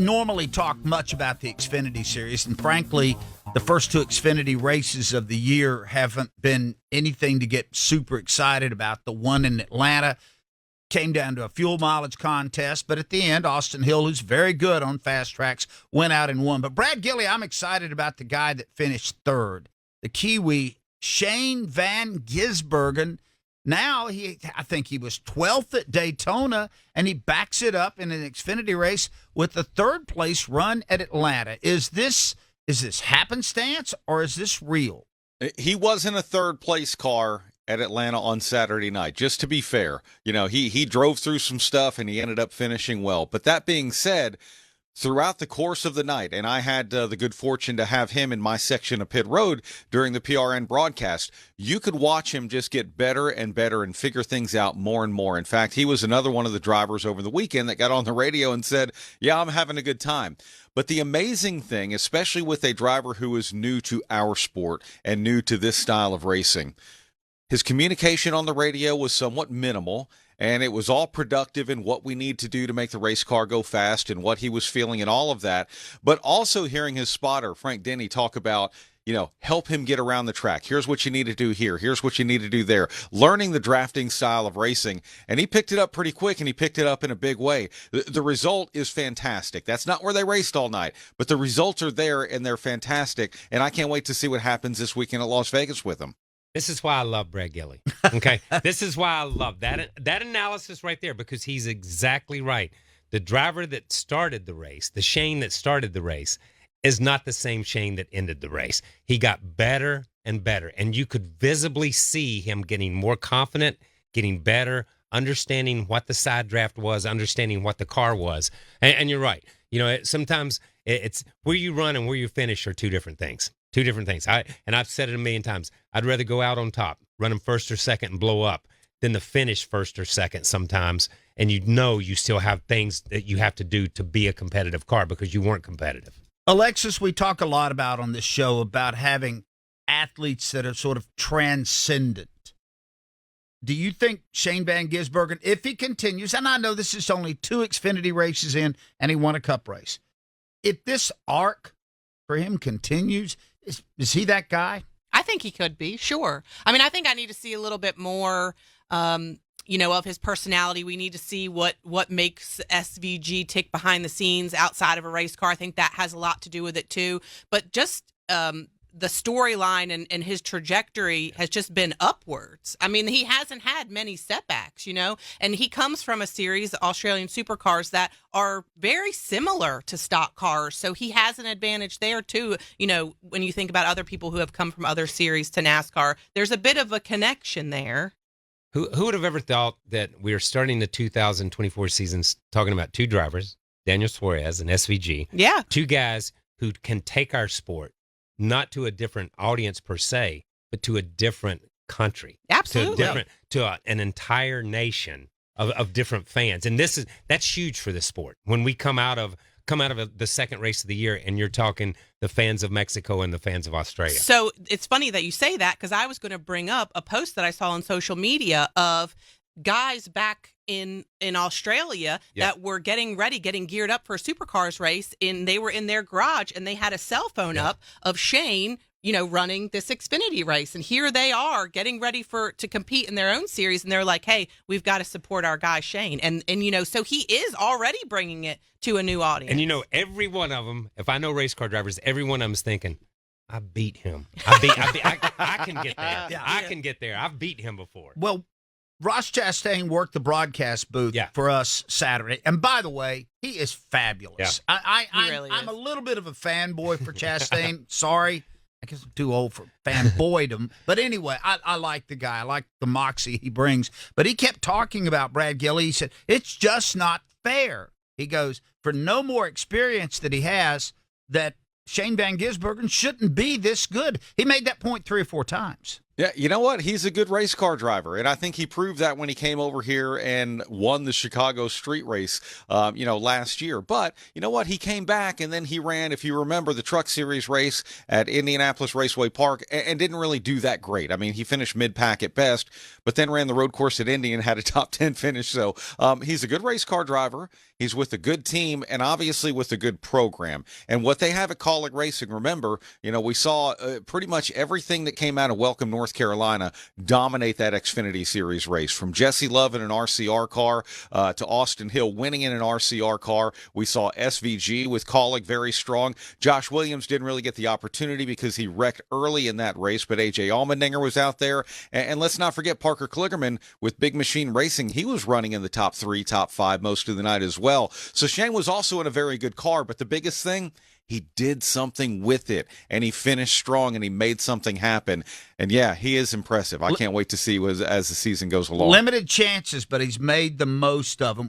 normally talk much about the Xfinity Series, and frankly, the first two Xfinity races of the year haven't been anything to get super excited about. The one in Atlanta came down to a fuel mileage contest, but at the end, Austin Hill, who's very good on fast tracks, went out and won. But Brad Gillie, I'm excited about the guy that finished third, the Kiwi, Shane van Gisbergen. Now, I think he was 12th at Daytona, and he backs it up in an Xfinity race with the third-place run at Atlanta. Is this happenstance, or is this real? He was in a third-place car at Atlanta on Saturday night, just to be fair. You know, he drove through some stuff, and he ended up finishing well. But that being said, throughout the course of the night, and I had the good fortune to have him in my section of pit road during the PRN broadcast, you could watch him just get better and better and figure things out more and more. In fact, he was another one of the drivers over the weekend that got on the radio and said, yeah, I'm having a good time. But the amazing thing, especially with a driver who is new to our sport and new to this style of racing, his communication on the radio was somewhat minimal, and it was all productive in what we need to do to make the race car go fast and what he was feeling and all of that. But also hearing his spotter, Frank Denny, talk about, help him get around the track. Here's what you need to do here. Here's what you need to do there. Learning the drafting style of racing. And he picked it up pretty quick, and he picked it up in a big way. The result is fantastic. That's not where they raced all night, but the results are there, and they're fantastic. And I can't wait to see what happens this weekend at Las Vegas with him. This is why I love Brad Gillie. Okay, this is why I love that analysis right there, because he's exactly right. The driver that started the race, the Shane that started the race, is not the same Shane that ended the race. He got better and better, and you could visibly see him getting more confident, getting better, understanding what the side draft was, understanding what the car was. And you're right. Sometimes it's where you run and where you finish are two different things. Two different things. I've said it a million times. I'd rather go out on top, run them first or second and blow up, than the finish first or second sometimes. And you still have things that you have to do to be a competitive car because you weren't competitive. Alexis, we talk a lot about on this show about having athletes that are sort of transcendent. Do you think Shane van Gisbergen, if he continues, and I know this is only 2 Xfinity races in and he won a Cup race, if this arc for him continues, is he that guy? I think he could be, sure. I mean, I think I need to see a little bit more, of his personality. We need to see what makes SVG tick behind the scenes outside of a race car. I think that has a lot to do with it, too. But just the storyline and his trajectory has just been upwards. I mean, he hasn't had many setbacks, and he comes from a series, the Australian Supercars, that are very similar to stock cars. So he has an advantage there, too. When you think about other people who have come from other series to NASCAR, there's a bit of a connection there. Who would have ever thought that we are starting the 2024 seasons talking about 2 drivers, Daniel Suarez and SVG. Yeah. 2 guys who can take our sport not to a different audience per se, but to a different country. Absolutely. To an entire nation of different fans. And that's huge for the sport. When we come out of the second race of the year and you're talking the fans of Mexico and the fans of Australia. So it's funny that you say that, because I was going to bring up a post that I saw on social media of guys back in Australia that were getting geared up for a Supercars race, and they were in their garage and they had a cell phone up of Shane, running this Xfinity race. And here they are getting ready to compete in their own series. And they're like, hey, we've got to support our guy Shane. And so he is already bringing it to a new audience. And every one of them, if I know race car drivers, every one of them is thinking, I beat him. I can get there. Yeah. I can get there. I've beat him before. Well, Ross Chastain worked the broadcast booth for us Saturday. And by the way, he is fabulous. Yeah. I'm a little bit of a fanboy for Chastain. Sorry. I guess I'm too old for fanboydom. But anyway, I like the guy. I like the moxie he brings. But he kept talking about Brad Gillie. He said, it's just not fair. He goes, for no more experience that he has, that Shane van Gisbergen shouldn't be this good. He made that point 3 or 4 times. Yeah, you know what? He's a good race car driver, and I think he proved that when he came over here and won the Chicago street race, last year. But you know what? He came back, and then he ran, if you remember, the Truck Series race at Indianapolis Raceway Park, and didn't really do that great. I mean, he finished mid-pack at best, but then ran the road course at Indy and had a top 10 finish. So he's a good race car driver. He's with a good team and obviously with a good program. And what they have at Kaulig Racing, remember, we saw pretty much everything that came out of Welcome, North Carolina dominate that Xfinity Series race. From Jesse Love in an RCR car to Austin Hill winning in an RCR car. We saw SVG with Kaulig very strong. Josh Williams didn't really get the opportunity because he wrecked early in that race, but AJ Allmendinger was out there. And let's not forget Parker Kligerman with Big Machine Racing. He was running in the top 3, top 5 most of the night as well. So Shane was also in a very good car, but the biggest thing, he did something with it, and he finished strong, and he made something happen. And, yeah, he is impressive. I can't wait to see as the season goes along. Limited chances, but he's made the most of them.